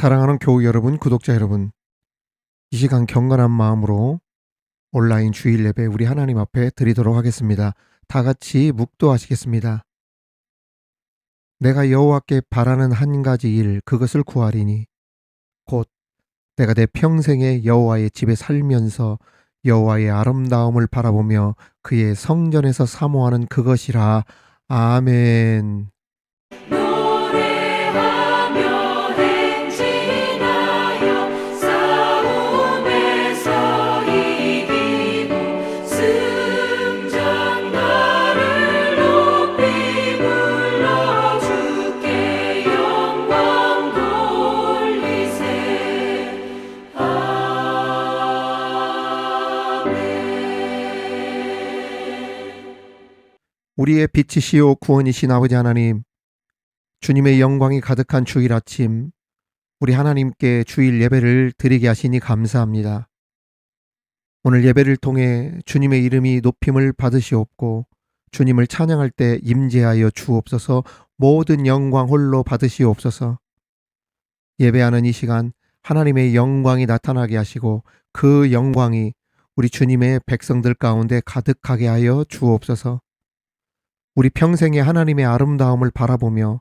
사랑하는 교우 여러분, 구독자 여러분, 이 시간 경건한 마음으로 온라인 주일 예배 우리 하나님 앞에 드리도록 하겠습니다. 다 같이 묵도하시겠습니다. 내가 여호와께 바라는 한 가지 일, 그것을 구하리니 곧 내가 내 평생에 여호와의 집에 살면서 여호와의 아름다움을 바라보며 그의 성전에서 사모하는 그것이라. 아멘. 노래하며 행진하여 싸움에서 이기고 승전가를 높이 불러 주께 영광 돌리세. 아멘. 우리의 빛이시오 구원이신 아버지 하나님, 주님의 영광이 가득한 주일 아침, 우리 하나님께 주일 예배를 드리게 하시니 감사합니다. 오늘 예배를 통해 주님의 이름이 높임을 받으시옵고 주님을 찬양할 때 임재하여 주옵소서. 모든 영광 홀로 받으시옵소서. 예배하는 이 시간 하나님의 영광이 나타나게 하시고 그 영광이 우리 주님의 백성들 가운데 가득하게 하여 주옵소서. 우리 평생에 하나님의 아름다움을 바라보며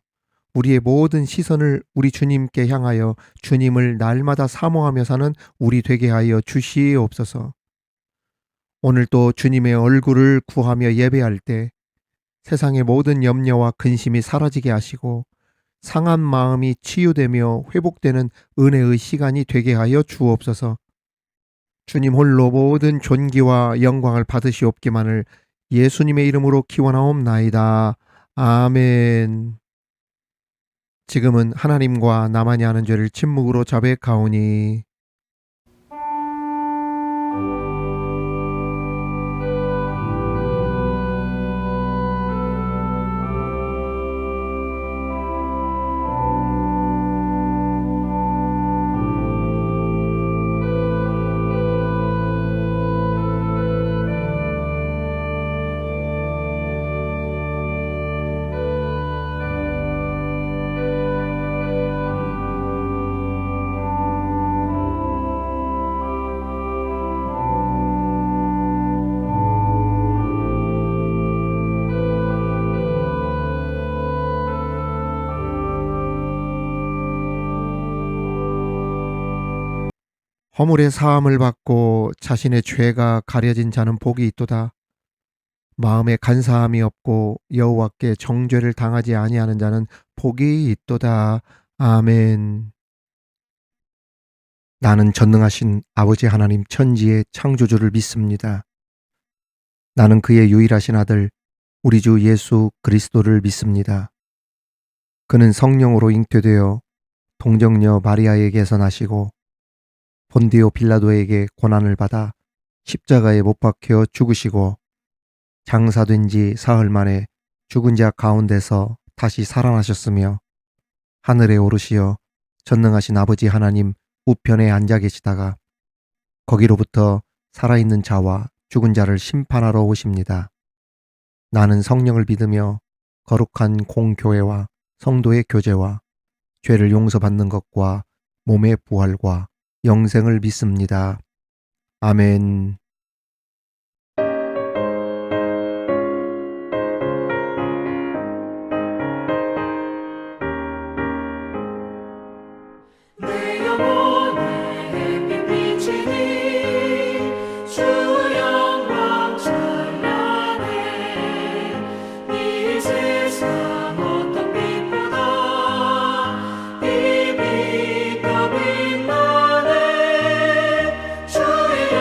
우리의 모든 시선을 우리 주님께 향하여 주님을 날마다 사모하며 사는 우리 되게 하여 주시옵소서. 오늘도 주님의 얼굴을 구하며 예배할 때 세상의 모든 염려와 근심이 사라지게 하시고 상한 마음이 치유되며 회복되는 은혜의 시간이 되게 하여 주옵소서. 주님 홀로 모든 존귀와 영광을 받으시옵기만을 예수님의 이름으로 기원하옵나이다. 아멘. 지금은 하나님과 나만이 아는 죄를 침묵으로 자백하오니. 허물의 사함을 받고 자신의 죄가 가려진 자는 복이 있도다. 마음에 간사함이 없고 여호와께 정죄를 당하지 아니하는 자는 복이 있도다. 아멘. 나는 전능하신 아버지 하나님 천지의 창조주를 믿습니다. 나는 그의 유일하신 아들 우리 주 예수 그리스도를 믿습니다. 그는 성령으로 잉태되어 동정녀 마리아에게서 나시고 본디오 빌라도에게 고난을 받아 십자가에 못 박혀 죽으시고 장사된 지 사흘 만에 죽은 자 가운데서 다시 살아나셨으며 하늘에 오르시어 전능하신 아버지 하나님 우편에 앉아 계시다가 거기로부터 살아있는 자와 죽은 자를 심판하러 오십니다. 나는 성령을 믿으며 거룩한 공교회와 성도의 교제와 죄를 용서받는 것과 몸의 부활과 영생을 믿습니다. 아멘. 내 영혼에 햇빛 비치니 주 영광 찬란해. 이 세상 어떤 빛보다 이 빛 더 빛나네. 주의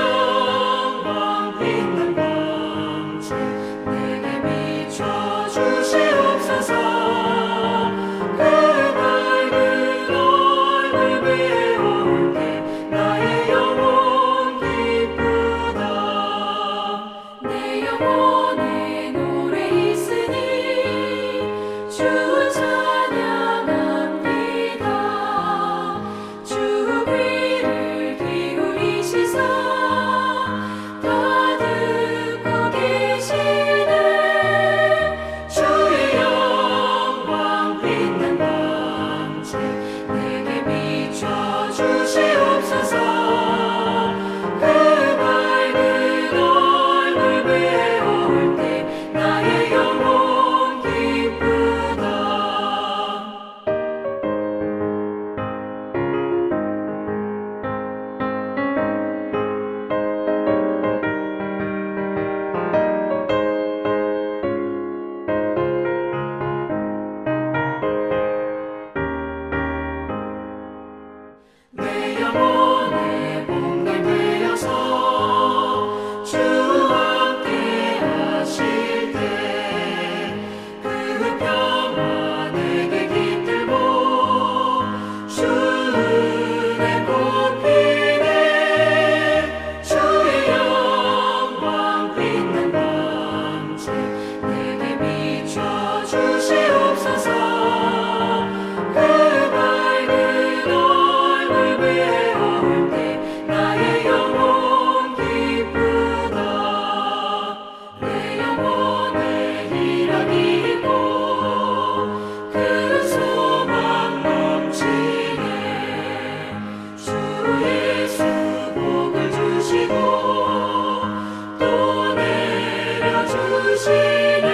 주시네.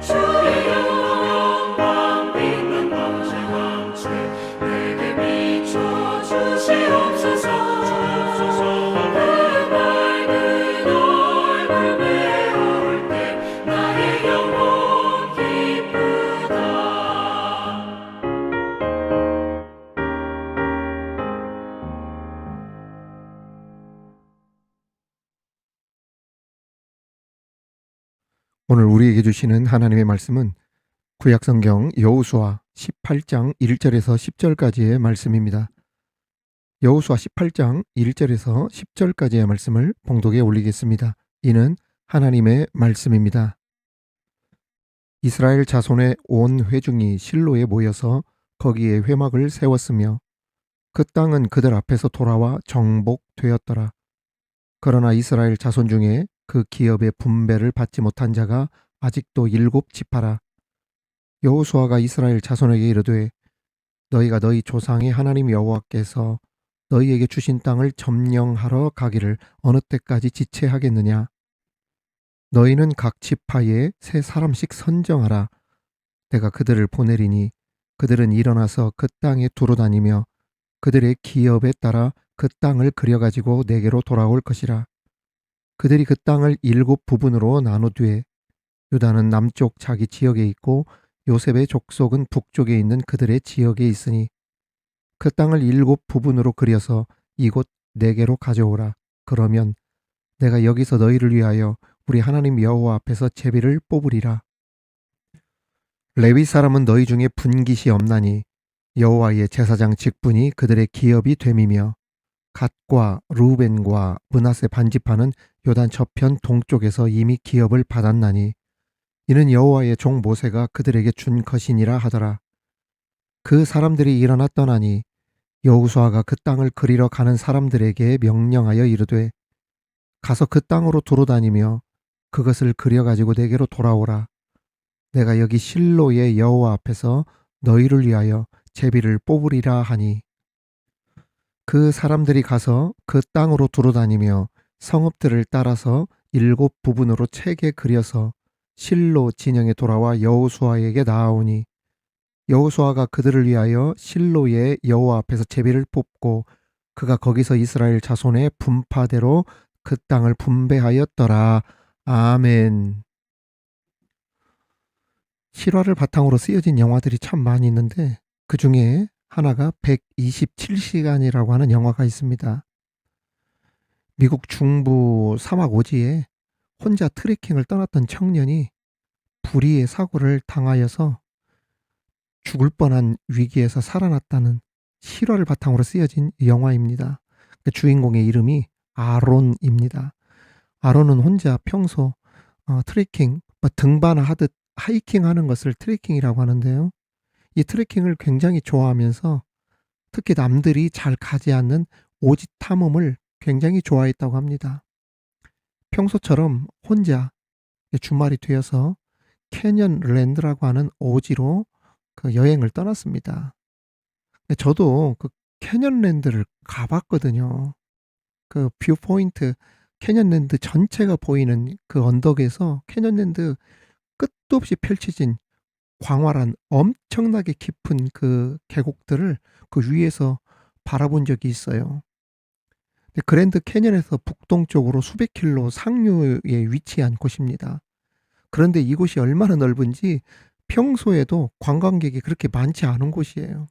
주의 영광 빛난 왕의 내게 비춰 주시옵소서. 그 밝은 얼굴 배울 때 나의 영혼 기쁘다. 오늘 우리에게 주시는 하나님의 말씀은 구약성경 여호수아 18장 1절에서 10절까지의 말씀입니다. 여호수아 18장 1절에서 10절까지의 말씀을 봉독에 올리겠습니다. 이는 하나님의 말씀입니다. 이스라엘 자손의 온 회중이 실로에 모여서 거기에 회막을 세웠으며 그 땅은 그들 앞에서 돌아와 정복되었더라. 그러나 이스라엘 자손 중에 그 기업의 분배를 받지 못한 자가 아직도 7지파라. 여호수아가 이스라엘 자손에게 이르되 너희가 너희 조상의 하나님 여호와께서 너희에게 주신 땅을 점령하러 가기를 어느 때까지 지체하겠느냐. 너희는 각 지파에 3사람씩 선정하라. 내가 그들을 보내리니 그들은 일어나서 그 땅에 두루 다니며 그들의 기업에 따라 그 땅을 그려가지고 내게로 돌아올 것이라. 그들이 그 땅을 7부분으로 나누되 유다는 남쪽 자기 지역에 있고 요셉의 족속은 북쪽에 있는 그들의 지역에 있으니 그 땅을 7부분으로 그려서 이곳 내게로 가져오라. 그러면 내가 여기서 너희를 위하여 우리 하나님 여호와 앞에서 제비를 뽑으리라. 레위 사람은 너희 중에 분깃이 없나니 여호와의 제사장 직분이 그들의 기업이 됨이며 갓과 루벤과 므낫세 반지파는 요단 저편 동쪽에서 이미 기업을 받았나니 이는 여호와의 종 모세가 그들에게 준 것이니라 하더라. 그 사람들이 일어나 떠나니 여호수아가 그 땅을 그리러 가는 사람들에게 명령하여 이르되 가서 그 땅으로 두루 다니며 그것을 그려가지고 내게로 돌아오라. 내가 여기 실로의 여호와 앞에서 너희를 위하여 제비를 뽑으리라 하니 그 사람들이 가서 그 땅으로 두루 다니며 성읍들을 따라서 7부분으로 채게 그려서 실로 진영에 돌아와 여호수아에게 나아오니 여호수아가 그들을 위하여 실로의 여호와 앞에서 제비를 뽑고 그가 거기서 이스라엘 자손의 분파대로 그 땅을 분배하였더라. 아멘. 실화를 바탕으로 쓰여진 영화들이 참 많이 있는데 그 중에 하나가 127시간이라고 하는 영화가 있습니다. 미국 중부 사막 오지에 혼자 트레킹을 떠났던 청년이 불의의 사고를 당하여서 죽을 뻔한 위기에서 살아났다는 실화를 바탕으로 쓰여진 영화입니다. 그 주인공의 이름이 아론입니다. 아론은 혼자 평소 트레킹, 등반하듯 하이킹하는 것을 트레킹이라고 하는데요. 이 트레킹을 굉장히 좋아하면서 특히 남들이 잘 가지 않는 오지 탐험을 굉장히 좋아했다고 합니다. 평소처럼 혼자 주말이 되어서 캐년랜드라고 하는 오지로 그 여행을 떠났습니다. 저도 그 캐년랜드를 가봤거든요. 그 뷰포인트 캐년랜드 전체가 보이는 그 언덕에서 캐년랜드 끝도 없이 펼쳐진 광활한 엄청나게 깊은 그 계곡들을 그 위에서 바라본 적이 있어요. 그랜드 캐년에서 북동쪽으로 수백 킬로 상류에 위치한 곳입니다. 그런데 이곳이 얼마나 넓은지 평소에도 관광객이 그렇게 많지 않은 곳이에요.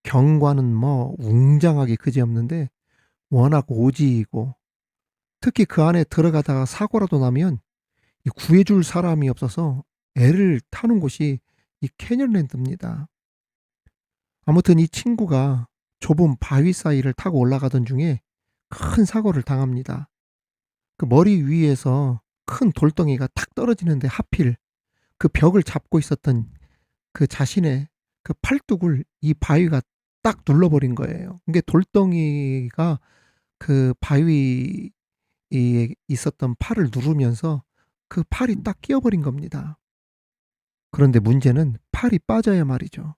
경관은 뭐 웅장하게 그지없는데 워낙 오지이고 특히 그 안에 들어가다가 사고라도 나면 구해줄 사람이 없어서 애를 타는 곳이 이 캐년랜드입니다. 아무튼 이 친구가 좁은 바위 사이를 타고 올라가던 중에 큰 사고를 당합니다. 그 머리 위에서 큰 돌덩이가 탁 떨어지는데 하필 그 벽을 잡고 있었던 그 자신의 그 팔뚝을 이 바위가 딱 눌러버린 거예요. 이게 돌덩이가 그 바위에 있었던 팔을 누르면서 그 팔이 딱 끼어버린 겁니다. 그런데 문제는 팔이 빠져야 말이죠.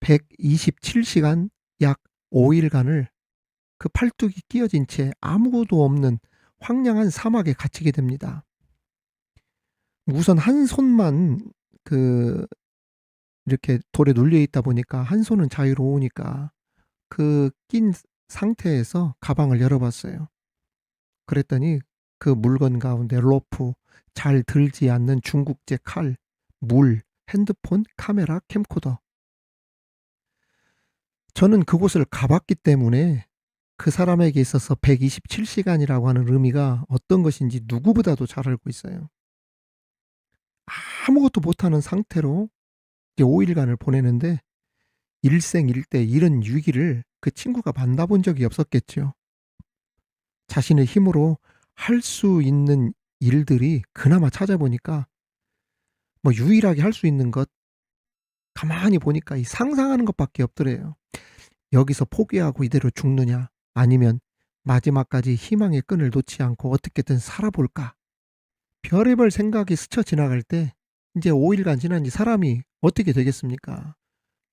127시간 약 5일간을 그 팔뚝이 끼어진 채 아무것도 없는 황량한 사막에 갇히게 됩니다. 우선 한 손만 그 이렇게 돌에 눌려 있다 보니까 한 손은 자유로우니까 그 낀 상태에서 가방을 열어봤어요. 그랬더니 그 물건 가운데 로프, 잘 들지 않는 중국제 칼, 물, 핸드폰, 카메라, 캠코더. 저는 그곳을 가봤기 때문에 그 사람에게 있어서 127시간이라고 하는 의미가 어떤 것인지 누구보다도 잘 알고 있어요. 아무것도 못하는 상태로 이제 5일간을 보내는데 일생일대 이런 위기를 그 친구가 만나본 적이 없었겠죠. 자신의 힘으로 할 수 있는 일들이 그나마 찾아보니까 뭐 유일하게 할 수 있는 것 가만히 보니까 이 상상하는 것밖에 없더래요. 여기서 포기하고 이대로 죽느냐 아니면 마지막까지 희망의 끈을 놓지 않고 어떻게든 살아볼까. 별의별 생각이 스쳐 지나갈 때 이제 5일간 지난 지 사람이 어떻게 되겠습니까?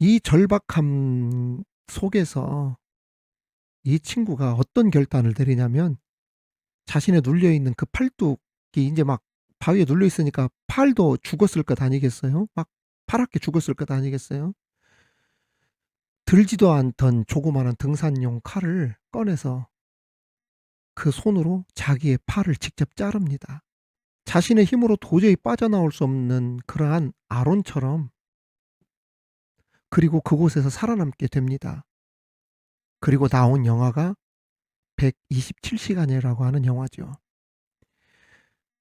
이 절박함 속에서 이 친구가 어떤 결단을 내리냐면 자신의 눌려있는 그 팔뚝이 이제 막 바위에 눌려있으니까 팔도 죽었을 것 아니겠어요? 막 파랗게 죽었을 것 아니겠어요? 들지도 않던 조그마한 등산용 칼을 꺼내서 그 손으로 자기의 팔을 직접 자릅니다. 자신의 힘으로 도저히 빠져나올 수 없는 그러한 아론처럼. 그리고 그곳에서 살아남게 됩니다. 그리고 나온 영화가 127시간이라고 하는 영화죠.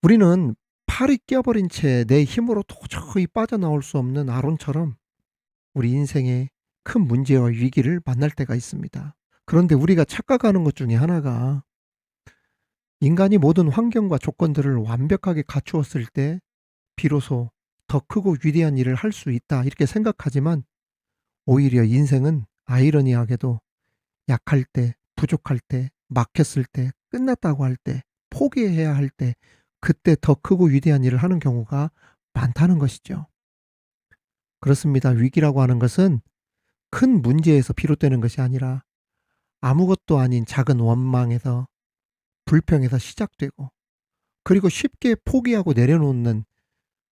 우리는 팔이 껴버린 채 내 힘으로 도저히 빠져나올 수 없는 아론처럼 우리 인생에 큰 문제와 위기를 만날 때가 있습니다. 그런데 우리가 착각하는 것 중에 하나가 인간이 모든 환경과 조건들을 완벽하게 갖추었을 때 비로소 더 크고 위대한 일을 할 수 있다 이렇게 생각하지만 오히려 인생은 아이러니하게도 약할 때, 부족할 때, 막혔을 때, 끝났다고 할 때, 포기해야 할 때 그때 더 크고 위대한 일을 하는 경우가 많다는 것이죠. 그렇습니다. 위기라고 하는 것은 큰 문제에서 비롯되는 것이 아니라 아무것도 아닌 작은 원망에서 불평에서 시작되고 그리고 쉽게 포기하고 내려놓는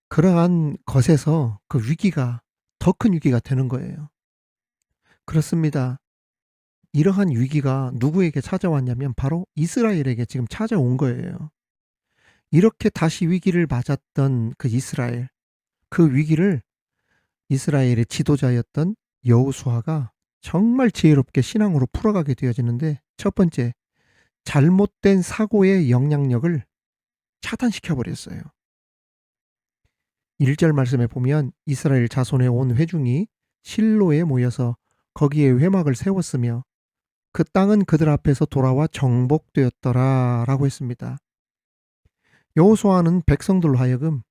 그러한 것에서 그 위기가 더 큰 위기가 되는 거예요. 그렇습니다. 이러한 위기가 누구에게 찾아왔냐면 바로 이스라엘에게 지금 찾아온 거예요. 이렇게 다시 위기를 맞았던 그 이스라엘, 그 위기를 이스라엘의 지도자였던 여호수아가 정말 지혜롭게 신앙으로 풀어가게 되어지는데 첫 번째, 잘못된 사고의 영향력을 차단시켜 버렸어요. 1절 말씀에 보면 이스라엘 자손의 온 회중이 실로에 모여서 거기에 회막을 세웠으며 그 땅은 그들 앞에서 돌아와 정복되었더라 라고 했습니다. 여호수아는 백성들로 하여금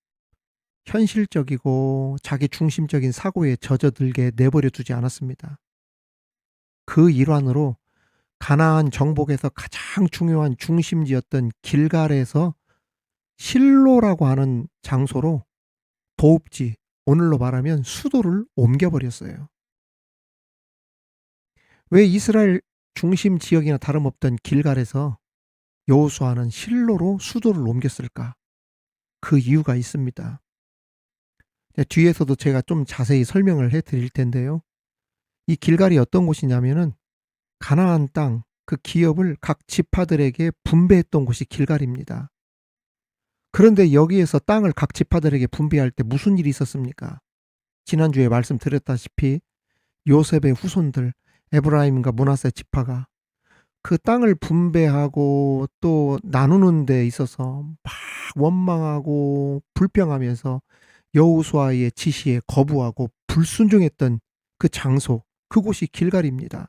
현실적이고 자기 중심적인 사고에 젖어들게 내버려 두지 않았습니다. 그 일환으로 가나안 정복에서 가장 중요한 중심지였던 길갈에서 실로라고 하는 장소로 도읍지, 오늘로 말하면 수도를 옮겨버렸어요. 왜 이스라엘 중심 지역이나 다름없던 길갈에서 여호수아는 실로로 수도를 옮겼을까? 그 이유가 있습니다. 뒤에서도 제가 좀 자세히 설명을 해 드릴 텐데요. 이 길갈이 어떤 곳이냐면은 가나안 땅 그 기업을 각 지파들에게 분배했던 곳이 길갈입니다. 그런데 여기에서 땅을 각 지파들에게 분배할 때 무슨 일이 있었습니까? 지난주에 말씀드렸다시피 요셉의 후손들 에브라임과 므낫세 지파가 그 땅을 분배하고 또 나누는 데 있어서 막 원망하고 불평하면서 여호수아의 지시에 거부하고 불순종했던 그 장소, 그곳이 길갈입니다.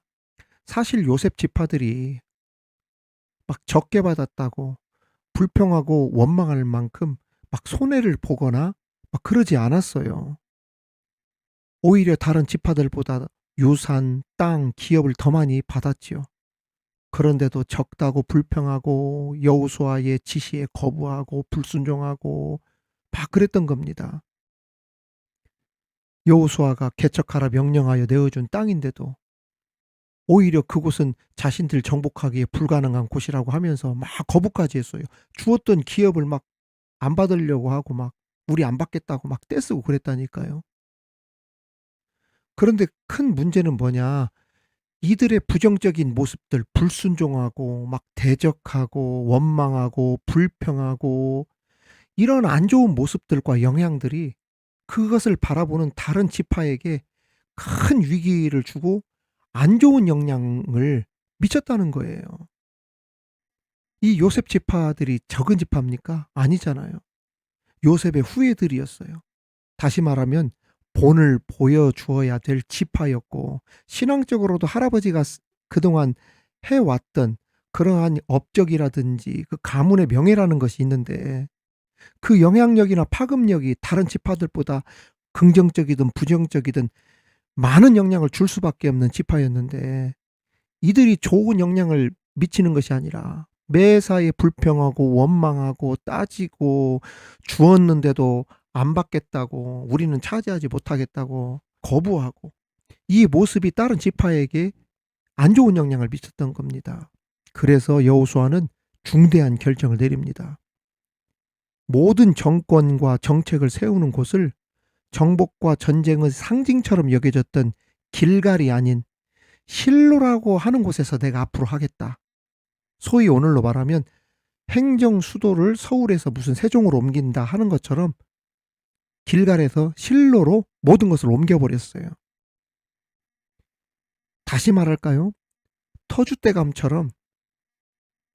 사실 요셉 지파들이 막 적게 받았다고 불평하고 원망할 만큼 막 손해를 보거나 막 그러지 않았어요. 오히려 다른 지파들보다 유산, 땅, 기업을 더 많이 받았지요. 그런데도 적다고 불평하고 여호수아의 지시에 거부하고 불순종하고 막 그랬던 겁니다. 여호수아가 개척하라 명령하여 내어준 땅인데도 오히려 그곳은 자신들 정복하기에 불가능한 곳이라고 하면서 막 거부까지 했어요. 주었던 기업을 막 안 받으려고 하고 막 우리 안 받겠다고 막 떼쓰고 그랬다니까요. 그런데 큰 문제는 뭐냐? 이들의 부정적인 모습들, 불순종하고 막 대적하고 원망하고 불평하고 이런 안 좋은 모습들과 영향들이 그것을 바라보는 다른 지파에게 큰 위기를 주고 안 좋은 영향을 미쳤다는 거예요. 이 요셉 지파들이 적은 지파입니까? 아니잖아요. 요셉의 후예들이었어요. 다시 말하면 본을 보여주어야 될 지파였고, 신앙적으로도 할아버지가 그동안 해왔던 그러한 업적이라든지 그 가문의 명예라는 것이 있는데, 그 영향력이나 파급력이 다른 지파들보다 긍정적이든 부정적이든 많은 영향을 줄 수밖에 없는 지파였는데, 이들이 좋은 영향을 미치는 것이 아니라 매사에 불평하고 원망하고 따지고, 주었는데도 안 받겠다고, 우리는 차지하지 못하겠다고 거부하고, 이 모습이 다른 지파에게 안 좋은 영향을 미쳤던 겁니다. 그래서 여호수아는 중대한 결정을 내립니다. 모든 정권과 정책을 세우는 곳을 정복과 전쟁의 상징처럼 여겨졌던 길갈이 아닌 실로라고 하는 곳에서 내가 앞으로 하겠다. 소위 오늘로 말하면 행정 수도를 서울에서 무슨 세종으로 옮긴다 하는 것처럼 길갈에서 실로로 모든 것을 옮겨버렸어요. 다시 말할까요? 터줏대감처럼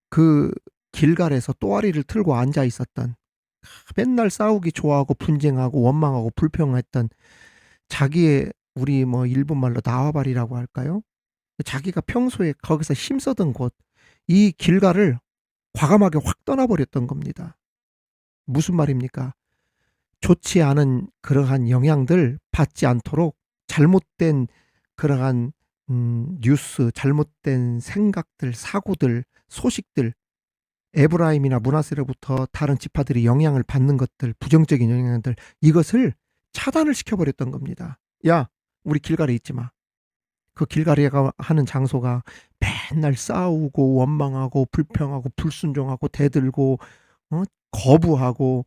그 길갈에서 또아리를 틀고 앉아 있었던, 맨날 싸우기 좋아하고 분쟁하고 원망하고 불평했던 자기의, 우리 뭐 일본 말로 나와바리라고 할까요? 자기가 평소에 거기서 힘쓰던 곳, 이 길갈을 과감하게 확 떠나버렸던 겁니다. 무슨 말입니까? 좋지 않은 그러한 영향들 받지 않도록 잘못된 그러한 뉴스, 잘못된 생각들, 사고들, 소식들, 에브라임이나 므낫세로부터 다른 지파들이 영향을 받는 것들, 부정적인 영향들, 이것을 차단을 시켜버렸던 겁니다. 야, 우리 길갈에 있지 마. 그 길갈이가 하는 장소가 맨날 싸우고 원망하고 불평하고 불순종하고 대들고 거부하고,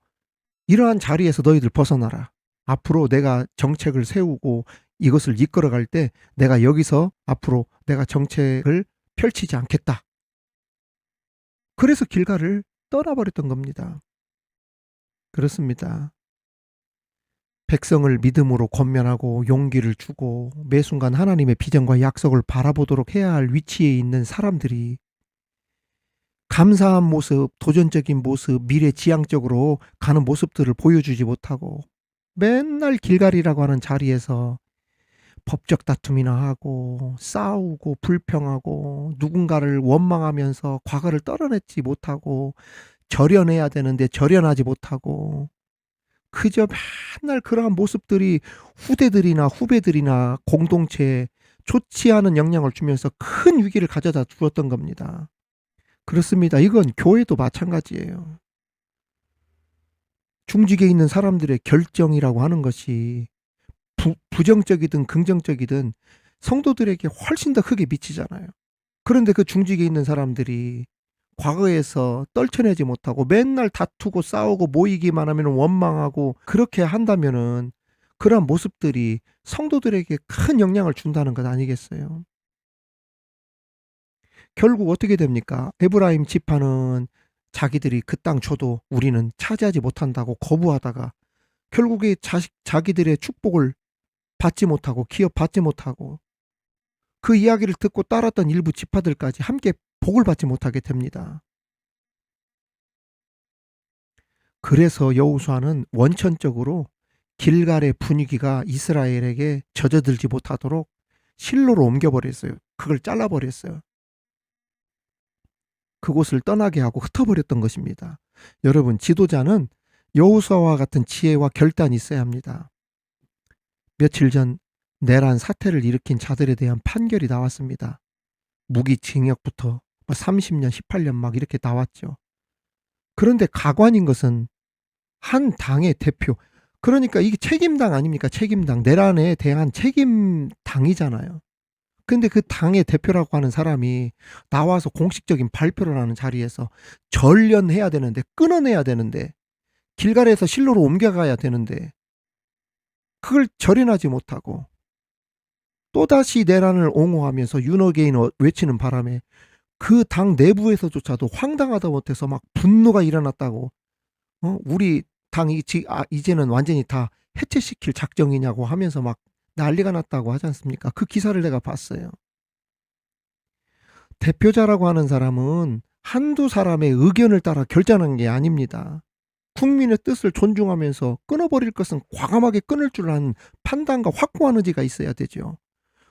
이러한 자리에서 너희들 벗어나라. 앞으로 내가 정책을 세우고 이것을 이끌어갈 때 내가 여기서 앞으로 내가 정책을 펼치지 않겠다. 그래서 길갈을 떠나버렸던 겁니다. 그렇습니다. 백성을 믿음으로 권면하고 용기를 주고 매 순간 하나님의 비전과 약속을 바라보도록 해야 할 위치에 있는 사람들이 감사한 모습, 도전적인 모습, 미래지향적으로 가는 모습들을 보여주지 못하고 맨날 길갈이라고 하는 자리에서 법적 다툼이나 하고 싸우고 불평하고 누군가를 원망하면서 과거를 떨어내지 못하고 절연해야 되는데 절연하지 못하고, 그저 맨날 그러한 모습들이 후대들이나 후배들이나 공동체에 좋지 않은 영향을 주면서 큰 위기를 가져다 주었던 겁니다. 그렇습니다. 이건 교회도 마찬가지예요. 중직에 있는 사람들의 결정이라고 하는 것이 부정적이든 긍정적이든 성도들에게 훨씬 더 크게 미치잖아요. 그런데 그 중직에 있는 사람들이 과거에서 떨쳐내지 못하고 맨날 다투고 싸우고 모이기만 하면 원망하고 그렇게 한다면은 그러한 모습들이 성도들에게 큰 영향을 준다는 것 아니겠어요? 결국 어떻게 됩니까? 에브라임 지파는 자기들이 그 땅 줘도 우리는 차지하지 못한다고 거부하다가 결국에 자기들의 축복을 받지 못하고 기업받지 못하고 그 이야기를 듣고 따랐던 일부 지파들까지 함께 복을 받지 못하게 됩니다. 그래서 여호수아는 원천적으로 길갈의 분위기가 이스라엘에게 젖어들지 못하도록 실로로 옮겨버렸어요. 그걸 잘라버렸어요. 그곳을 떠나게 하고 흩어버렸던 것입니다. 여러분, 지도자는 여호수아와 같은 지혜와 결단이 있어야 합니다. 며칠 전 내란 사태를 일으킨 자들에 대한 판결이 나왔습니다. 무기징역부터 30년, 18년 막 이렇게 나왔죠. 그런데 가관인 것은 한 당의 대표, 그러니까 이게 책임당 아닙니까? 책임당, 내란에 대한 책임당이잖아요. 근데 그 당의 대표라고 하는 사람이 나와서 공식적인 발표를 하는 자리에서 전련해야 되는데, 끊어내야 되는데 길갈에서 실로로 옮겨가야 되는데 그걸 절연하지 못하고 또다시 내란을 옹호하면서 윤어게인 외치는 바람에 그 당 내부에서조차도 황당하다 못해서 막 분노가 일어났다고. 우리 당이 이제는 완전히 다 해체시킬 작정이냐고 하면서 막 난리가 났다고 하지 않습니까? 그 기사를 내가 봤어요. 대표자라고 하는 사람은 한두 사람의 의견을 따라 결정한 게 아닙니다. 국민의 뜻을 존중하면서 끊어버릴 것은 과감하게 끊을 줄 아는 판단과 확고한 의지가 있어야 되죠.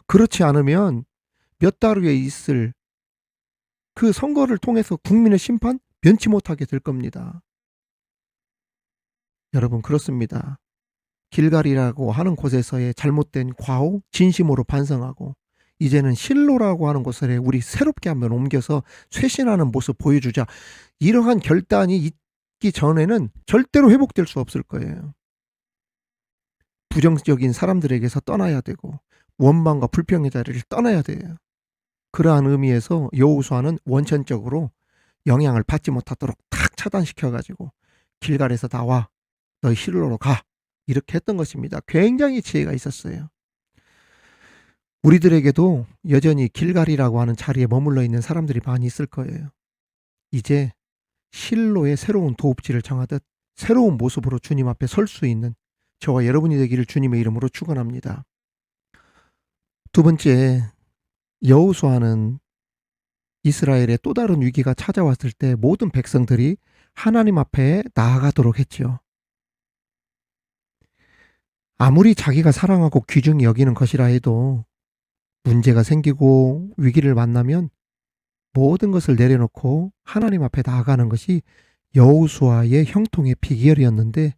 그렇지 않으면 몇 달 후에 있을 그 선거를 통해서 국민의 심판 면치 못하게 될 겁니다. 여러분, 그렇습니다. 길갈이라고 하는 곳에서의 잘못된 과오 진심으로 반성하고 이제는 실로라고 하는 곳에 우리 새롭게 한번 옮겨서 쇄신하는 모습 보여주자. 이러한 결단이 있기 전에는 절대로 회복될 수 없을 거예요. 부정적인 사람들에게서 떠나야 되고 원망과 불평의 자리를 떠나야 돼요. 그러한 의미에서 여호수아는 원천적으로 영향을 받지 못하도록 탁 차단시켜가지고 길갈에서 나와, 너희 실로로 가, 이렇게 했던 것입니다. 굉장히 지혜가 있었어요. 우리들에게도 여전히 길갈이라고 하는 자리에 머물러 있는 사람들이 많이 있을 거예요. 이제 실로의 새로운 도읍지를 정하듯 새로운 모습으로 주님 앞에 설 수 있는 저와 여러분이 되기를 주님의 이름으로 축원합니다. 두 번째, 여호수아는 이스라엘의 또 다른 위기가 찾아왔을 때 모든 백성들이 하나님 앞에 나아가도록 했지요. 아무리 자기가 사랑하고 귀중히 여기는 것이라 해도 문제가 생기고 위기를 만나면 모든 것을 내려놓고 하나님 앞에 나아가는 것이 여호수아의 형통의 비결이었는데,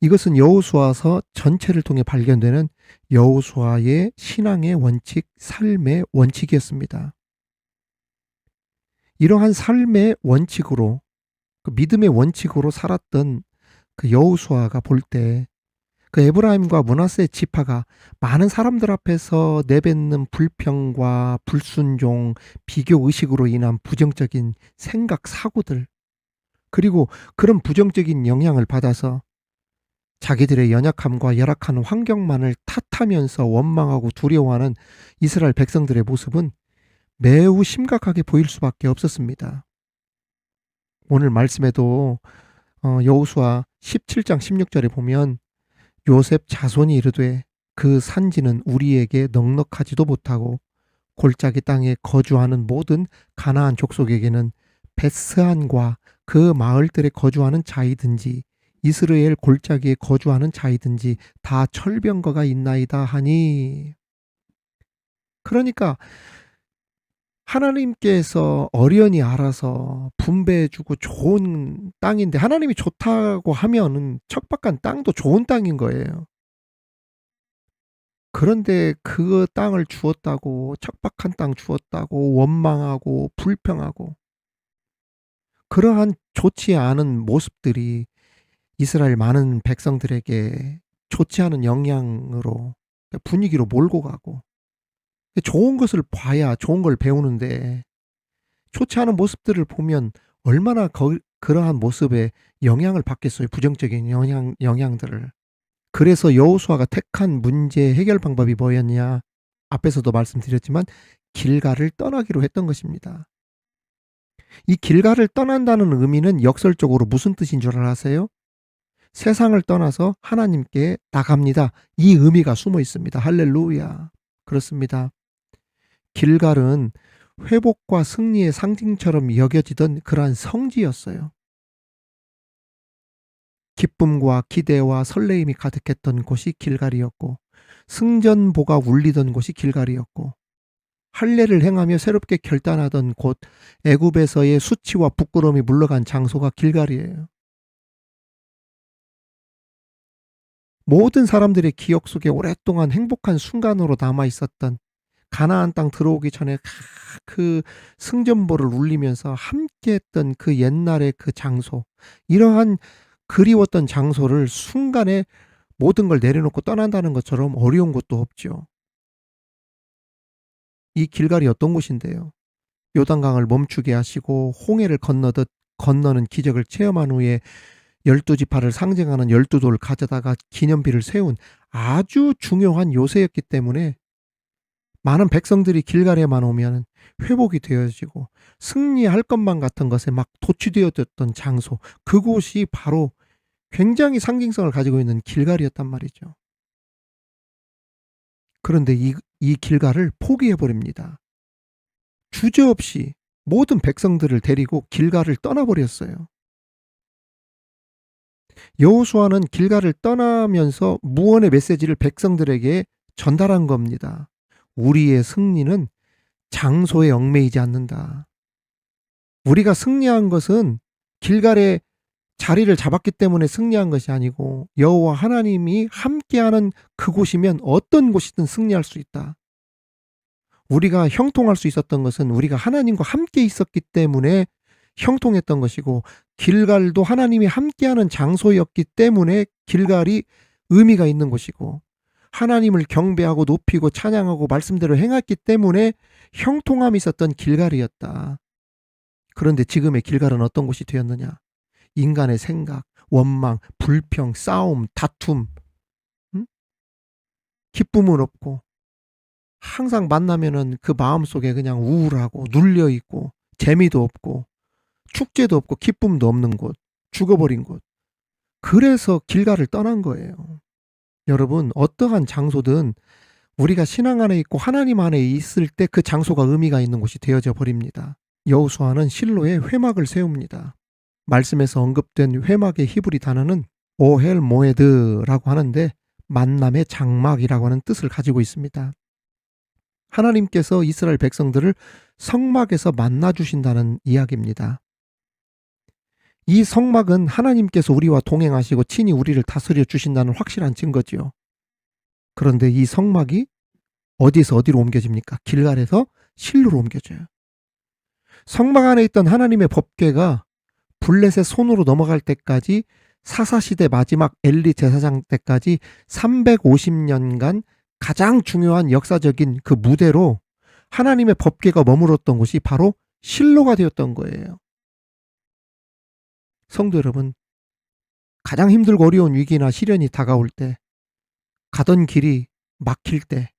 이것은 여호수아서 전체를 통해 발견되는 여호수아의 신앙의 원칙, 삶의 원칙이었습니다. 이러한 삶의 원칙으로, 그 믿음의 원칙으로 살았던 그 여호수아가 볼 때 그 에브라임과 므낫세 지파가 많은 사람들 앞에서 내뱉는 불평과 불순종, 비교 의식으로 인한 부정적인 생각, 사고들, 그리고 그런 부정적인 영향을 받아서 자기들의 연약함과 열악한 환경만을 탓하면서 원망하고 두려워하는 이스라엘 백성들의 모습은 매우 심각하게 보일 수밖에 없었습니다. 오늘 말씀에도 여호수아 17장 16절에 보면 요셉 자손이 이르되 그 산지는 우리에게 넉넉하지도 못하고 골짜기 땅에 거주하는 모든 가나안 족속에게는 베스안과 그 마을들에 거주하는 자이든지 이스라엘 골짜기에 거주하는 자이든지 다 철병거가 있나이다 하니. 그러니까 하나님께서 어련히 알아서 분배해주고 좋은 땅인데, 하나님이 좋다고 하면은 척박한 땅도 좋은 땅인 거예요. 그런데 그 땅을 주었다고, 척박한 땅 주었다고 원망하고 불평하고, 그러한 좋지 않은 모습들이 이스라엘 많은 백성들에게 좋지 않은 영향으로, 분위기로 몰고 가고, 좋은 것을 봐야 좋은 걸 배우는데 좋지 않은 모습들을 보면 얼마나 그러한 모습에 영향을 받겠어요. 부정적인 영향들을. 그래서 여호수아가 택한 문제 해결 방법이 뭐였냐? 앞에서도 말씀드렸지만 길갈을 떠나기로 했던 것입니다. 이 길갈을 떠난다는 의미는 역설적으로 무슨 뜻인 줄 아세요? 세상을 떠나서 하나님께 나갑니다. 이 의미가 숨어 있습니다. 할렐루야. 그렇습니다. 길갈은 회복과 승리의 상징처럼 여겨지던 그러한 성지였어요. 기쁨과 기대와 설레임이 가득했던 곳이 길갈이었고, 승전보가 울리던 곳이 길갈이었고, 할례를 행하며 새롭게 결단하던 곳, 애굽에서의 수치와 부끄러움이 물러간 장소가 길갈이에요. 모든 사람들의 기억 속에 오랫동안 행복한 순간으로 남아 있었던, 가나안 땅 들어오기 전에 그 승전보를 울리면서 함께했던 그 옛날의 그 장소, 이러한 그리웠던 장소를 순간에 모든 걸 내려놓고 떠난다는 것처럼 어려운 것도 없죠. 이 길갈이 어떤 곳인데요? 요단강을 멈추게 하시고 홍해를 건너듯 건너는 기적을 체험한 후에 12지파를 상징하는 12돌 가져다가 기념비를 세운 아주 중요한 요새였기 때문에 많은 백성들이 길갈에만 오면 회복이 되어지고 승리할 것만 같은 것에 막 도취되어졌던 장소, 그곳이 바로 굉장히 상징성을 가지고 있는 길갈이었단 말이죠. 그런데 이 길갈을 포기해 버립니다. 주저없이 모든 백성들을 데리고 길갈을 떠나버렸어요. 여호수아는 길갈을 떠나면서 무언의 메시지를 백성들에게 전달한 겁니다. 우리의 승리는 장소에 얽매이지 않는다. 우리가 승리한 것은 길갈에 자리를 잡았기 때문에 승리한 것이 아니고 여호와 하나님이 함께하는 그곳이면 어떤 곳이든 승리할 수 있다. 우리가 형통할 수 있었던 것은 우리가 하나님과 함께 있었기 때문에 형통했던 것이고, 길갈도 하나님이 함께하는 장소였기 때문에 길갈이 의미가 있는 곳이고, 하나님을 경배하고 높이고 찬양하고 말씀대로 행했기 때문에 형통함이 있었던 길갈이었다. 그런데 지금의 길갈은 어떤 곳이 되었느냐? 인간의 생각, 원망, 불평, 싸움, 다툼, 기쁨은 없고 항상 만나면은 그 마음속에 그냥 우울하고 눌려있고 재미도 없고 축제도 없고 기쁨도 없는 곳, 죽어버린 곳. 그래서 길갈을 떠난 거예요. 여러분, 어떠한 장소든 우리가 신앙 안에 있고 하나님 안에 있을 때 그 장소가 의미가 있는 곳이 되어져 버립니다. 여호수아는 실로에 회막을 세웁니다. 말씀에서 언급된 회막의 히브리 단어는 오헬 모에드라고 하는데 만남의 장막이라고 하는 뜻을 가지고 있습니다. 하나님께서 이스라엘 백성들을 성막에서 만나 주신다는 이야기입니다. 이 성막은 하나님께서 우리와 동행하시고 친히 우리를 다스려 주신다는 확실한 증거지요. 그런데 이 성막이 어디에서 어디로 옮겨집니까? 길갈에서 실로로 옮겨져요. 성막 안에 있던 하나님의 법궤가 블레셋 손으로 넘어갈 때까지, 사사시대 마지막 엘리 제사장 때까지 350년간 가장 중요한 역사적인 그 무대로 하나님의 법궤가 머물렀던 곳이 바로 실로가 되었던 거예요. 성도 여러분, 가장 힘들고 어려운 위기나 시련이 다가올 때, 가던 길이 막힐 때,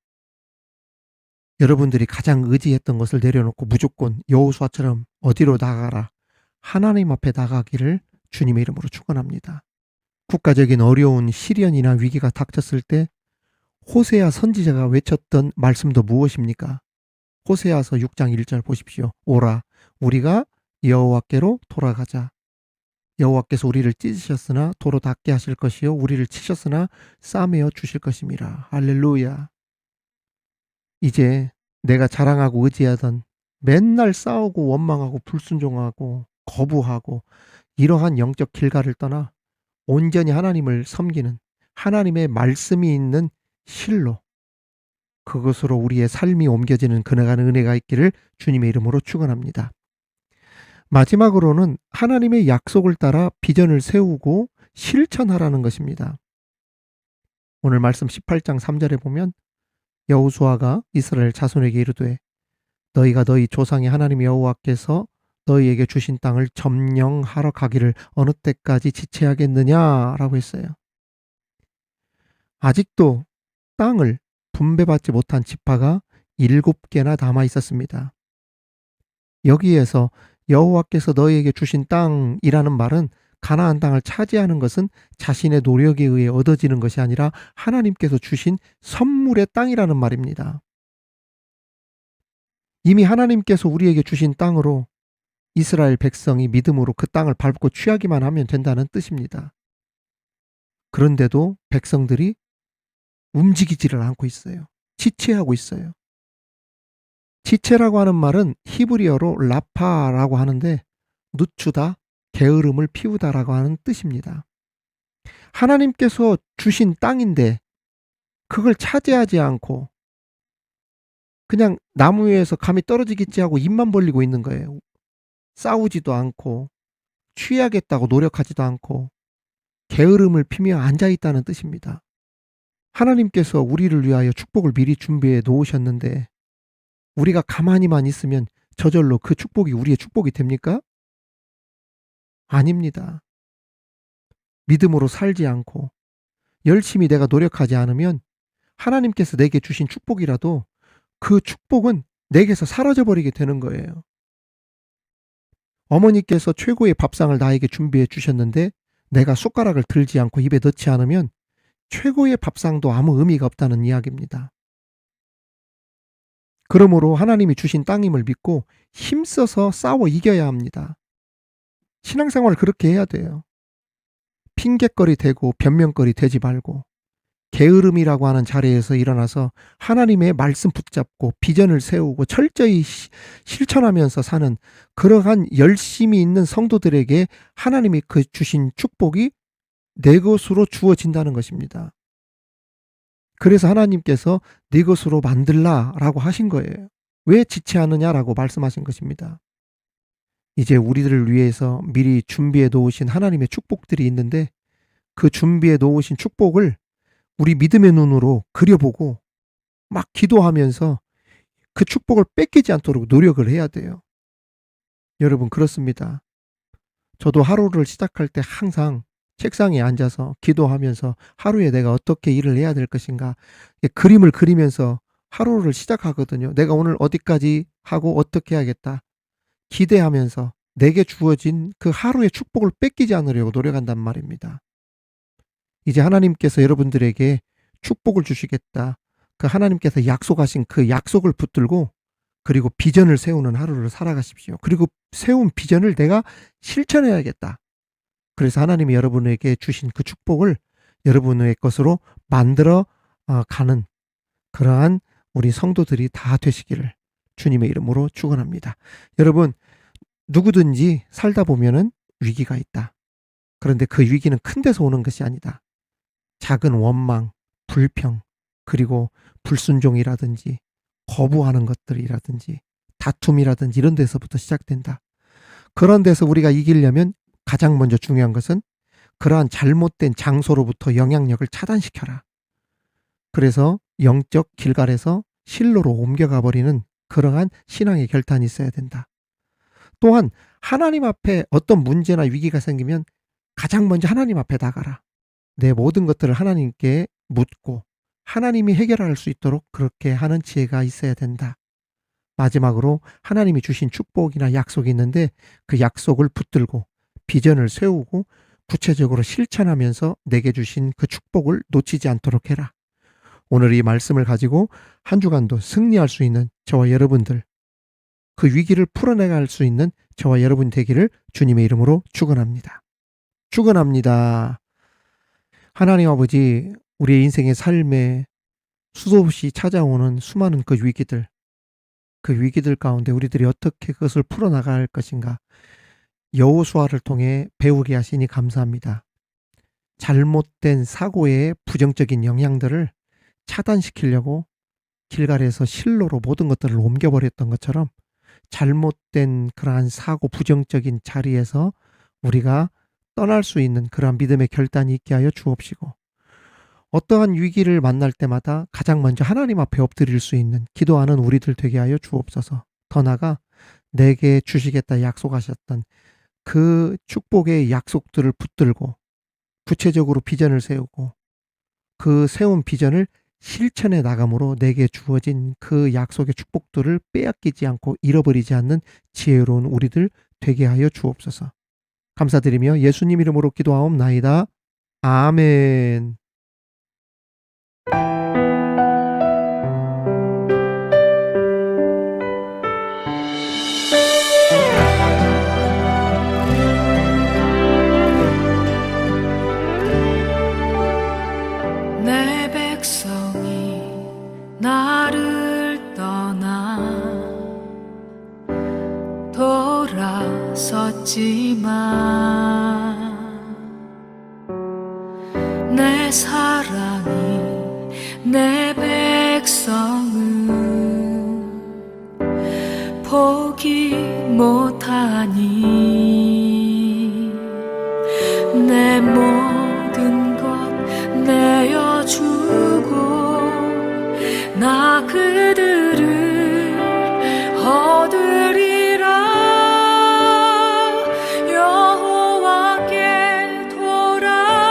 여러분들이 가장 의지했던 것을 내려놓고 무조건 여호수아처럼 어디로 나가라, 하나님 앞에 나가기를 주님의 이름으로 축원합니다. 국가적인 어려운 시련이나 위기가 닥쳤을 때 호세아 선지자가 외쳤던 말씀도 무엇입니까? 호세아서 6장 1절 보십시오. 오라, 우리가 여호와께로 돌아가자. 여호와께서 우리를 찢으셨으나 도로 닿게 하실 것이요, 우리를 치셨으나 싸매어 주실 것임이라. 할렐루야. 이제 내가 자랑하고 의지하던, 맨날 싸우고 원망하고 불순종하고 거부하고 이러한 영적 길갈을 떠나 온전히 하나님을 섬기는, 하나님의 말씀이 있는 실로, 그것으로 우리의 삶이 옮겨지는 그날의 은혜가 있기를 주님의 이름으로 축원합니다. 마지막으로는 하나님의 약속을 따라 비전을 세우고 실천하라는 것입니다. 오늘 말씀 18장 3절에 보면 여호수아가 이스라엘 자손에게 이르되 너희가 너희 조상의 하나님 여호와께서 너희에게 주신 땅을 점령하러 가기를 어느 때까지 지체하겠느냐라고 했어요. 아직도 땅을 분배받지 못한 지파가 7개나 남아 있었습니다. 여기에서 여호와께서 너희에게 주신 땅이라는 말은 가나안 땅을 차지하는 것은 자신의 노력에 의해 얻어지는 것이 아니라 하나님께서 주신 선물의 땅이라는 말입니다. 이미 하나님께서 우리에게 주신 땅으로 이스라엘 백성이 믿음으로 그 땅을 밟고 취하기만 하면 된다는 뜻입니다. 그런데도 백성들이 움직이지를 않고 있어요. 지체하고 있어요. 지체라고 하는 말은 히브리어로 라파라고 하는데 늦추다, 게으름을 피우다라고 하는 뜻입니다. 하나님께서 주신 땅인데 그걸 차지하지 않고 그냥 나무 위에서 감이 떨어지겠지 하고 입만 벌리고 있는 거예요. 싸우지도 않고 취하겠다고 노력하지도 않고 게으름을 피며 앉아있다는 뜻입니다. 하나님께서 우리를 위하여 축복을 미리 준비해 놓으셨는데 우리가 가만히만 있으면 저절로 그 축복이 우리의 축복이 됩니까? 아닙니다. 믿음으로 살지 않고 열심히 내가 노력하지 않으면 하나님께서 내게 주신 축복이라도 그 축복은 내게서 사라져 버리게 되는 거예요. 어머니께서 최고의 밥상을 나에게 준비해 주셨는데 내가 숟가락을 들지 않고 입에 넣지 않으면 최고의 밥상도 아무 의미가 없다는 이야기입니다. 그러므로 하나님이 주신 땅임을 믿고 힘써서 싸워 이겨야 합니다. 신앙생활을 그렇게 해야 돼요. 핑곗거리 되고 변명거리 되지 말고 게으름이라고 하는 자리에서 일어나서 하나님의 말씀 붙잡고 비전을 세우고 철저히 실천하면서 사는 그러한 열심히 있는 성도들에게 하나님이 그 주신 축복이 내 것으로 주어진다는 것입니다. 그래서 하나님께서 네 것으로 만들라라고 하신 거예요. 왜 지체하느냐라고 말씀하신 것입니다. 이제 우리들을 위해서 미리 준비해 놓으신 하나님의 축복들이 있는데 그 준비해 놓으신 축복을 우리 믿음의 눈으로 그려보고 막 기도하면서 그 축복을 뺏기지 않도록 노력을 해야 돼요. 여러분, 그렇습니다. 저도 하루를 시작할 때 항상 책상에 앉아서 기도하면서 하루에 내가 어떻게 일을 해야 될 것인가 그림을 그리면서 하루를 시작하거든요. 내가 오늘 어디까지 하고 어떻게 해야겠다 기대하면서 내게 주어진 그 하루의 축복을 뺏기지 않으려고 노력한단 말입니다. 이제 하나님께서 여러분들에게 축복을 주시겠다. 그 하나님께서 약속하신 그 약속을 붙들고 그리고 비전을 세우는 하루를 살아가십시오. 그리고 세운 비전을 내가 실천해야겠다. 그래서 하나님이 여러분에게 주신 그 축복을 여러분의 것으로 만들어 가는 그러한 우리 성도들이 다 되시기를 주님의 이름으로 축원합니다. 여러분, 누구든지 살다 보면은 위기가 있다. 그런데 그 위기는 큰 데서 오는 것이 아니다. 작은 원망, 불평, 그리고 불순종이라든지 거부하는 것들이라든지 다툼이라든지 이런 데서부터 시작된다. 그런 데서 우리가 이기려면 가장 먼저 중요한 것은 그러한 잘못된 장소로부터 영향력을 차단시켜라. 그래서 영적 길갈에서 실로로 옮겨가 버리는 그러한 신앙의 결단이 있어야 된다. 또한 하나님 앞에 어떤 문제나 위기가 생기면 가장 먼저 하나님 앞에 나가라. 내 모든 것들을 하나님께 묻고 하나님이 해결할 수 있도록 그렇게 하는 지혜가 있어야 된다. 마지막으로 하나님이 주신 축복이나 약속이 있는데 그 약속을 붙들고 비전을 세우고 구체적으로 실천하면서 내게 주신 그 축복을 놓치지 않도록 해라. 오늘 이 말씀을 가지고 한 주간도 승리할 수 있는 저와 여러분들, 그 위기를 풀어내갈 수 있는 저와 여러분 되기를 주님의 이름으로 축원합니다. 축원합니다. 하나님 아버지, 우리의 인생의 삶에 수도 없이 찾아오는 수많은 그 위기들 가운데 우리들이 어떻게 그것을 풀어나갈 것인가 여호수아를 통해 배우게 하시니 감사합니다. 잘못된 사고의 부정적인 영향들을 차단시키려고 길갈에서 실로로 모든 것들을 옮겨버렸던 것처럼 잘못된 그러한 사고 부정적인 자리에서 우리가 떠날 수 있는 그러한 믿음의 결단이 있게 하여 주옵시고 어떠한 위기를 만날 때마다 가장 먼저 하나님 앞에 엎드릴 수 있는 기도하는 우리들 되게 하여 주옵소서. 더 나아가 내게 주시겠다 약속하셨던 그 축복의 약속들을 붙들고 구체적으로 비전을 세우고 그 세운 비전을 실천해 나감으로 내게 주어진 그 약속의 축복들을 빼앗기지 않고 잃어버리지 않는 지혜로운 우리들 되게 하여 주옵소서. 감사드리며 예수님 이름으로 기도하옵나이다. 아멘. 내 백성이 나를 떠나 돌아섰지만 내 사랑이 내 백성은 포기 못하니 내 모든 것 내어주고 나 그들을 얻으리라. 여호와께 돌아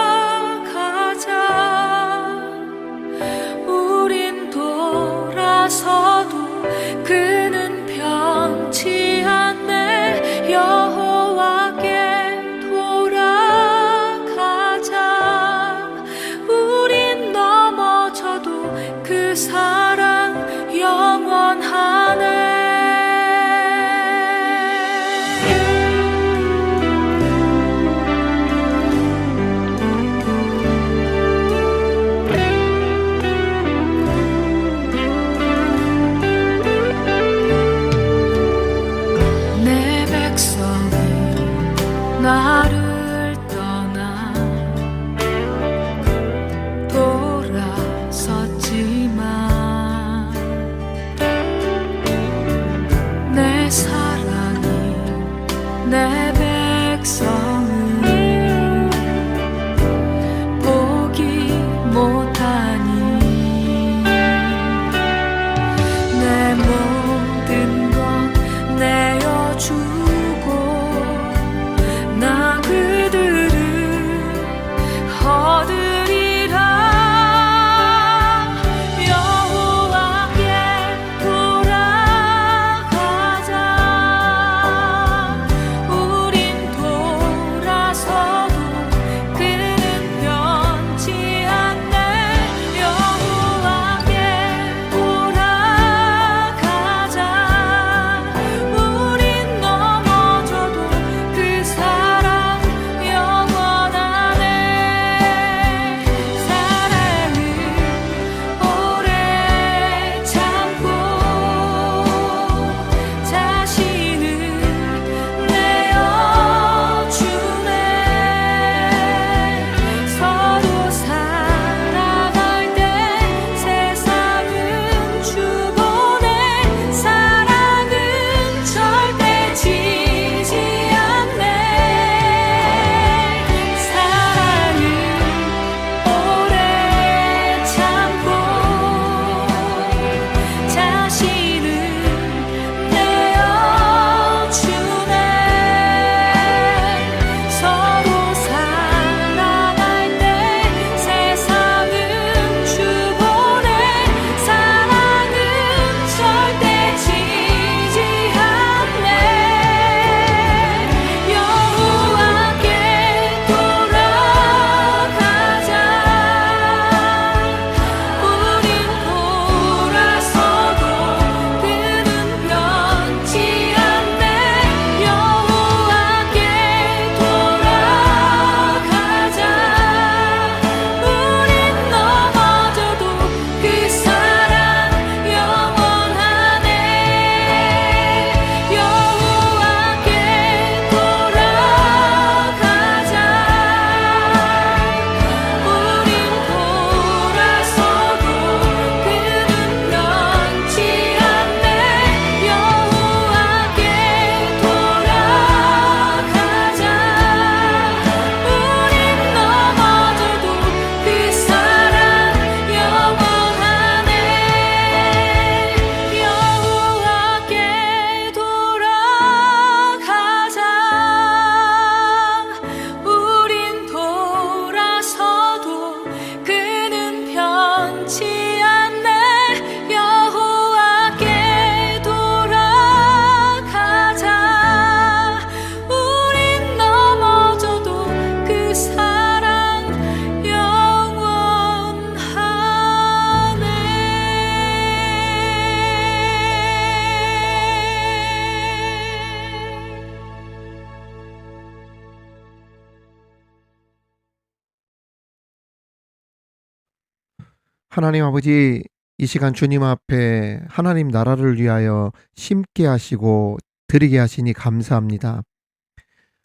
하나님 아버지, 이 시간 주님 앞에 하나님 나라를 위하여 심게 하시고 드리게 하시니 감사합니다.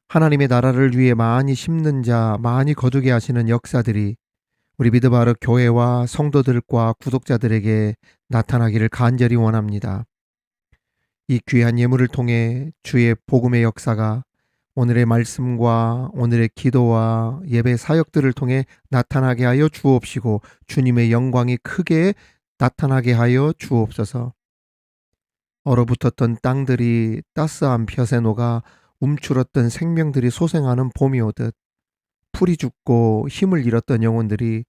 하나님의 나라를 위해 많이 심는 자, 많이 거두게 하시는 역사들이 우리 미드바르 교회와 성도들과 구독자들에게 나타나기를 간절히 원합니다. 이 귀한 예물을 통해 주의 복음의 역사가 오늘의 말씀과 오늘의 기도와 예배 사역들을 통해 나타나게 하여 주옵시고 주님의 영광이 크게 나타나게 하여 주옵소서. 얼어붙었던 땅들이 따스한 볕에 녹아 움츠렀던 생명들이 소생하는 봄이 오듯 풀이 죽고 힘을 잃었던 영혼들이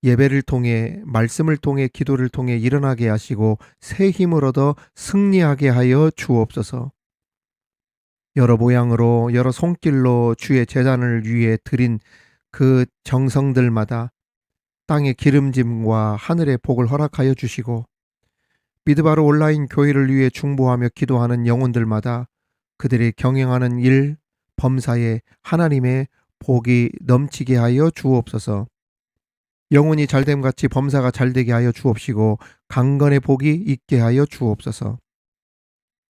예배를 통해 말씀을 통해 기도를 통해 일어나게 하시고 새 힘을 얻어 승리하게 하여 주옵소서. 여러 모양으로 여러 손길로 주의 제단을 위해 드린 그 정성들마다 땅의 기름짐과 하늘의 복을 허락하여 주시고 미드바르 온라인 교회를 위해 중보하며 기도하는 영혼들마다 그들이 경영하는 일, 범사에 하나님의 복이 넘치게 하여 주옵소서. 영혼이 잘됨같이 범사가 잘되게 하여 주옵시고 강건의 복이 있게 하여 주옵소서.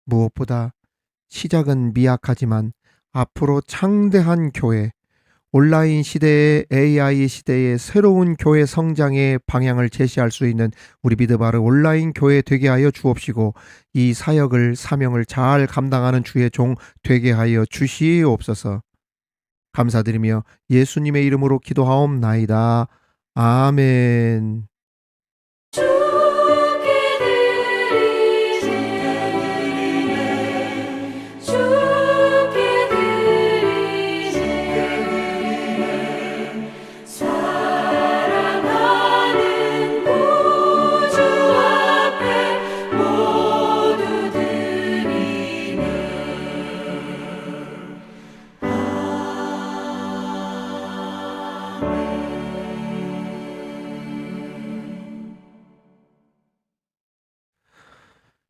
무엇보다 시작은 미약하지만 앞으로 창대한 교회, 온라인 시대의 AI 시대의 새로운 교회 성장의 방향을 제시할 수 있는 우리 미드바르 온라인 교회 되게 하여 주옵시고 이 사역을 사명을 잘 감당하는 주의 종 되게 하여 주시옵소서. 감사드리며 예수님의 이름으로 기도하옵나이다. 아멘. 주께 드리네 주께 드리네 사랑하는 구주 앞에 모두 드리네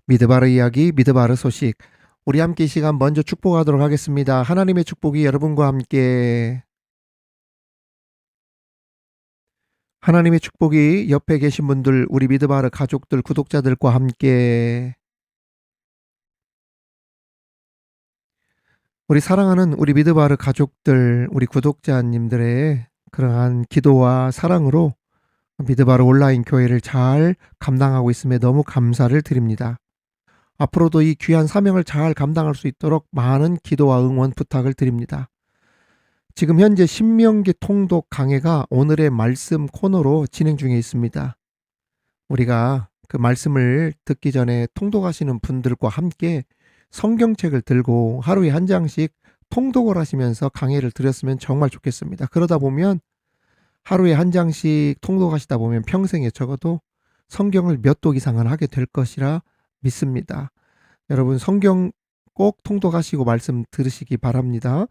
미드바르 이야기, 미드바르 소식. 우리 함께 이 시간 먼저 축복하도록 하겠습니다. 하나님의 축복이 여러분과 함께. 하나님의 축복이 옆에 계신 분들, 우리 미드바르 가족들, 구독자들과 함께. 우리 사랑하는 우리 미드바르 가족들, 우리 구독자님들의 그러한 기도와 사랑으로 미드바르 온라인 교회를 잘 감당하고 있음에 너무 감사를 드립니다. 앞으로도 이 귀한 사명을 잘 감당할 수 있도록 많은 기도와 응원 부탁을 드립니다. 지금 현재 신명기 통독 강해가 오늘의 말씀 코너로 진행 중에 있습니다. 우리가 그 말씀을 듣기 전에 통독하시는 분들과 함께 성경책을 들고 하루에 한 장씩 통독을 하시면서 강해를 드렸으면 정말 좋겠습니다. 그러다 보면 하루에 한 장씩 통독하시다 보면 평생에 적어도 성경을 몇 독 이상은 하게 될 것이라 믿습니다. 여러분 성경 꼭 통독하시고 말씀 들으시기 바랍니다.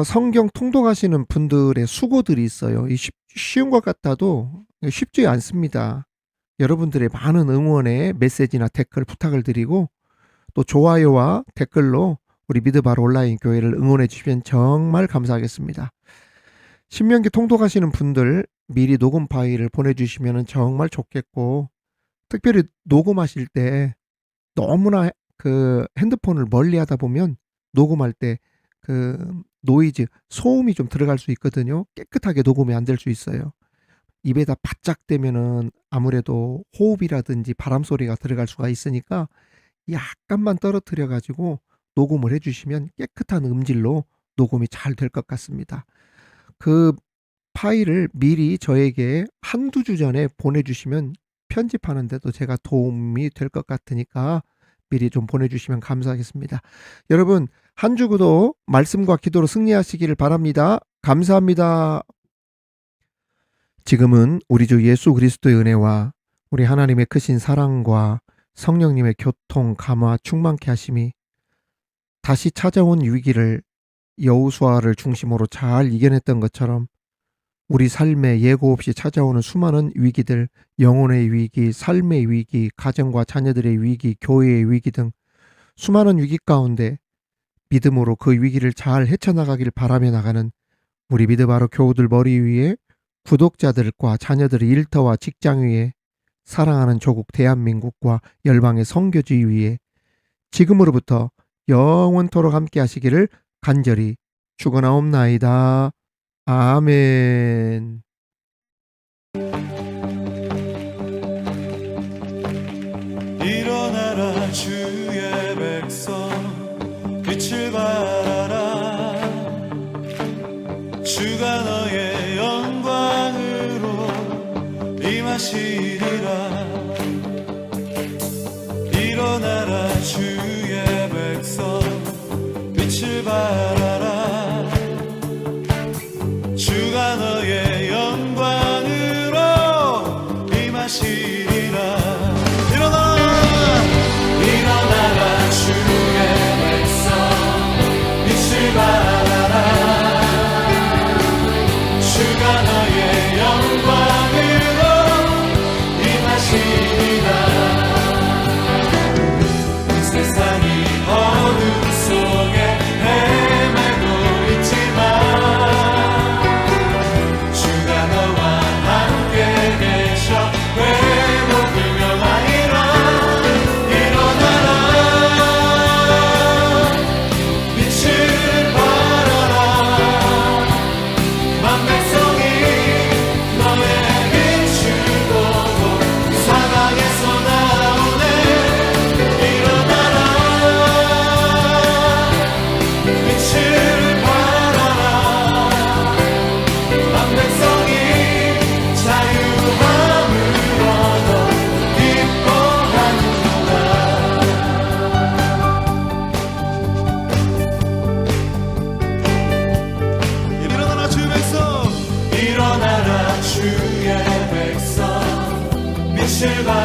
성경 통독하시는 분들의 수고들이 있어요. 이 쉬운 것 같아도 쉽지 않습니다. 여러분들의 많은 응원의 메시지나 댓글 부탁을 드리고 또 좋아요와 댓글로 우리 미드바르 온라인 교회를 응원해 주시면 정말 감사하겠습니다. 신명기 통독하시는 분들 미리 녹음 파일을 보내주시면 정말 좋겠고 특별히 녹음하실 때 너무나 그 핸드폰을 멀리 하다 보면 녹음할 때 그 노이즈, 소음이 좀 들어갈 수 있거든요. 깨끗하게 녹음이 안 될 수 있어요. 입에다 바짝 대면은 아무래도 호흡이라든지 바람 소리가 들어갈 수가 있으니까 약간만 떨어뜨려 가지고 녹음을 해주시면 깨끗한 음질로 녹음이 잘 될 것 같습니다. 그 파일을 미리 저에게 한두 주 전에 보내주시면 편집하는데도 제가 도움이 될 것 같으니까 미리 좀 보내주시면 감사하겠습니다. 여러분 한 주도 말씀과 기도로 승리하시기를 바랍니다. 감사합니다. 지금은 우리 주 예수 그리스도의 은혜와 우리 하나님의 크신 사랑과 성령님의 교통, 감화, 충만케 하심이 다시 찾아온 위기를 여호수아를 중심으로 잘 이겨냈던 것처럼 우리 삶에 예고 없이 찾아오는 수많은 위기들, 영혼의 위기, 삶의 위기, 가정과 자녀들의 위기, 교회의 위기 등 수많은 위기 가운데 믿음으로 그 위기를 잘 헤쳐나가길 바라며 나가는 우리 미드바르 교우들 머리 위에 구독자들과 자녀들의 일터와 직장 위에 사랑하는 조국 대한민국과 열방의 선교지 위에 지금으로부터 영원토록 함께 하시기를 간절히 축원하옵나이다. 아멘. 일어나라 주의 백성 빛을 발하라 주가 너의 영광으로 임하시리라 일어나라 주의 백성 빛을 발하라 주가 너의 영광으로 임하시리라 일어나라 주의 백성 빛을 발하라 주가 너의 영광으로 임하시리라 세상이 어둠 속에 헤매고 있지만 주가 너와 함께 계셔 회복을 명하리라 일어나라 빛을 발하라 만 백성이 너의 빛을 보고 사방에서 나오네 일어나라 빛을 발하라 만 백성이 자유함을 얻어 기뻐하는구나 일어나라 주의 백성 일어나라 주의 백성 빛을 발하라